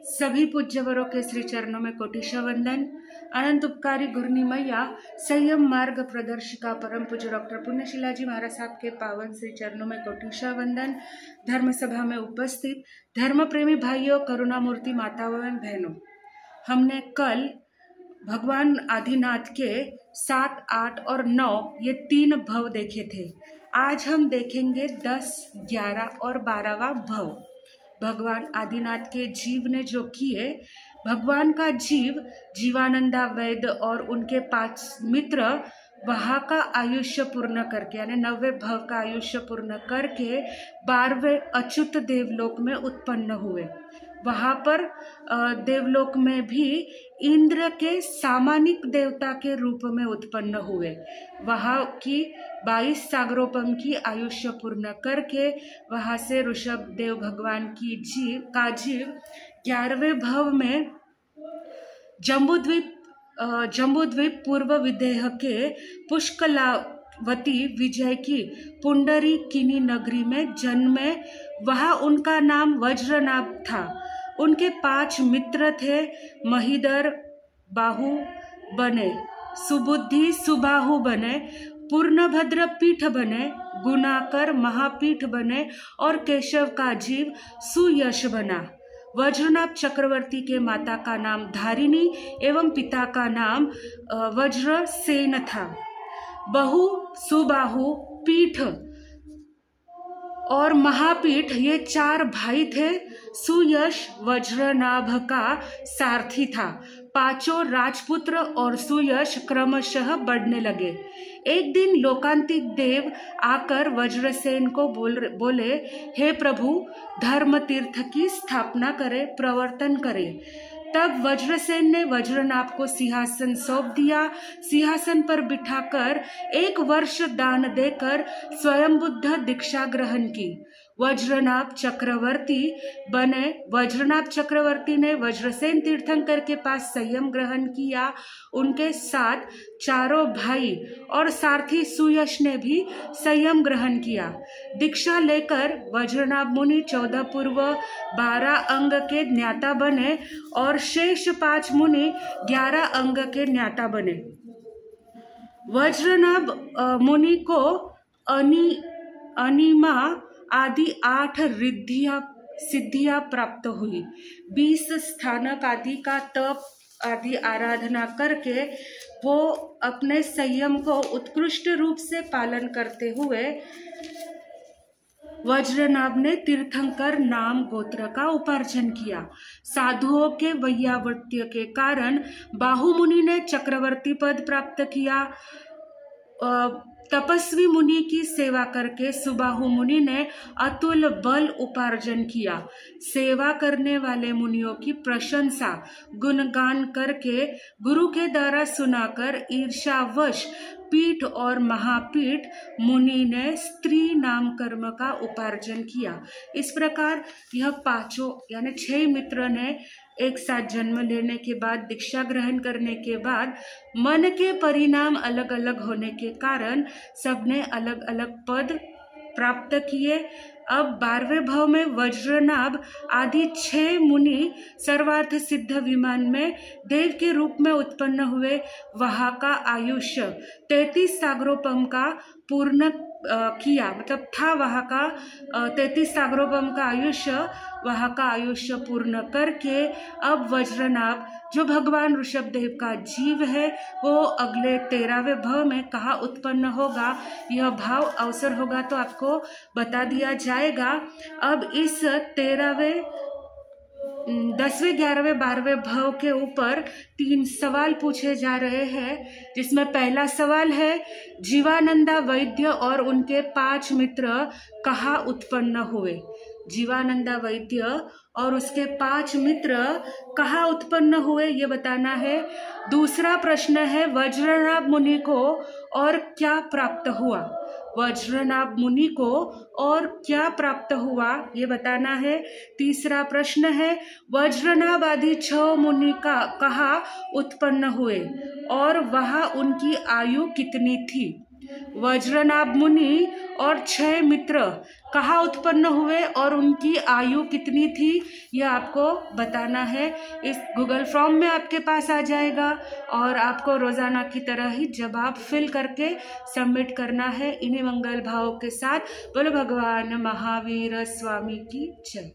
सभी पूज्यवरों के श्री चरणों में कोटिशा वंदन। अनंत उपकारी गुरनी मैया संयम मार्ग प्रदर्शिका परम पूज्य डॉक्टर पुण्यशीला जी महाराज साहब के पावन श्री चरणों में कोटिशा वंदन। धर्म सभा में उपस्थित धर्म प्रेमी भाइयों, करुणा मूर्ति माताओं एवं बहनों, हमने कल भगवान आदिनाथ के 7, 8 और 9 ये 3 भव देखे थे। आज हम देखेंगे 10, 11 और 12वां भव। भगवान आदिनाथ के जीव ने जो किए, भगवान का जीव जीवानंदा वैद्य और उनके 5 मित्र वहाँ का आयुष्य पूर्ण करके यानी 90वें भव का आयुष्य पूर्ण करके 12वें अच्युत देवलोक में उत्पन्न हुए। वहाँ पर देवलोक में भी इंद्र के सामानिक देवता के रूप में उत्पन्न हुए। वहाँ की 22 सागरोपम की आयुष्य पूर्ण करके वहाँ से ऋषभ देव भगवान की जीव 11वें भव में जम्बूद्वीप पूर्व विदेह के पुष्कलावती विजय की पुंडरी किनी नगरी में जन्मे। वहाँ उनका नाम वज्रनाभ था। उनके 5 मित्र थे। महीधर बाहु बने, सुबुद्धि सुबाहु बने, पूर्णभद्र पीठ बने, गुणाकर महापीठ बने और केशव का जीव सुयश बना। वज्रनाभ चक्रवर्ती के माता का नाम धारिणी एवं पिता का नाम वज्रसेन था। बहु, सुबाहु, पीठ और महापीठ ये 4 भाई थे। सुयश वज्रनाभ का सारथी था। 5 राजपुत्र और सुयश क्रमशः बढ़ने लगे। एक दिन लोकांतिक देव आकर वज्रसेन को बोले, हे प्रभु, धर्म तीर्थ की स्थापना करे, प्रवर्तन करे। तब वज्रसेन ने वज्रनाभ को सिंहासन सौंप दिया। सिंहासन पर बिठाकर 1 वर्ष दान देकर स्वयं बुद्ध दीक्षा ग्रहण की। वज्रनाभ चक्रवर्ती बने। वज्रनाभ चक्रवर्ती ने वज्रसेन तीर्थंकर के पास संयम ग्रहण किया। उनके साथ 4 भाई और सारथी सुयश ने भी संयम ग्रहण किया। दीक्षा लेकर वज्रनाभ मुनि 14 पूर्व 12 अंग के ज्ञाता बने और शेष 5 मुनि 11 अंग के ज्ञाता बने। वज्रनाभ मुनि को अनिमा आदि 8 सिद्धियां प्राप्त हुई। 20 स्थानक आदि का तप आदि आराधना करके वो अपने संयम को उत्कृष्ट रूप से पालन करते हुए वज्रनाभ ने तीर्थंकर नाम गोत्र का उपार्जन किया। साधुओं के वैयावृत्य के कारण बाहुमुनि ने चक्रवर्ती पद प्राप्त किया। तपस्वी मुनि की सेवा करके सुबाहु मुनि ने अतुल बल उपार्जन किया। सेवा करने वाले मुनियों की प्रशंसा गुणगान करके गुरु के द्वारा सुनाकर ईर्ष्यावश पीठ और महापीठ मुनि ने स्त्री नाम कर्म का उपार्जन किया। इस प्रकार यह 5 यानी 6 मित्र ने एक साथ जन्म लेने के बाद, दीक्षा ग्रहण करने के बाद मन के परिणाम अलग अलग होने के कारण सबने अलग अलग पद प्राप्त किए। अब 12वें भव में वज्रनाभ आदि 6 मुनि सर्वार्थ सिद्ध विमान में देव के रूप में उत्पन्न हुए। वहाँ का आयुष्य 33 सागरोपम का पूर्ण किया, मतलब था वहाँ का 33 सागरोपम का आयुष्य, वहाँ का आयुष्य पूर्ण करके अब वज्रनाभ जो भगवान ऋषभ देव का जीव है वो अगले 13वें भव में कहाँ उत्पन्न होगा, यह भाव अवसर होगा तो आपको बता दिया जाएगा। अब इस 13वें, 10वें, 11वें, 12वें भव के ऊपर 3 सवाल पूछे जा रहे हैं, जिसमें पहला सवाल है जीवानंदा वैद्य और उनके 5 मित्र कहाँ उत्पन्न हुए। जीवानंदा वैद्य और उसके 5 मित्र कहाँ उत्पन्न हुए ये बताना है। दूसरा प्रश्न है वज्रनाभ मुनि को और क्या प्राप्त हुआ। वज्रनाभ मुनि को और क्या प्राप्त हुआ ये बताना है। तीसरा प्रश्न है वज्रनाभ आदि 6 मुनि का कहाँ उत्पन्न हुए और वहाँ उनकी आयु कितनी थी। वज्रनाभ मुनि और 6 मित्र कहाँ उत्पन्न हुए और उनकी आयु कितनी थी, यह आपको बताना है। इस गूगल फॉर्म में आपके पास आ जाएगा और आपको रोजाना की तरह ही जवाब फिल करके सबमिट करना है। इन्हीं मंगल भावों के साथ बोलो भगवान महावीर स्वामी की जय।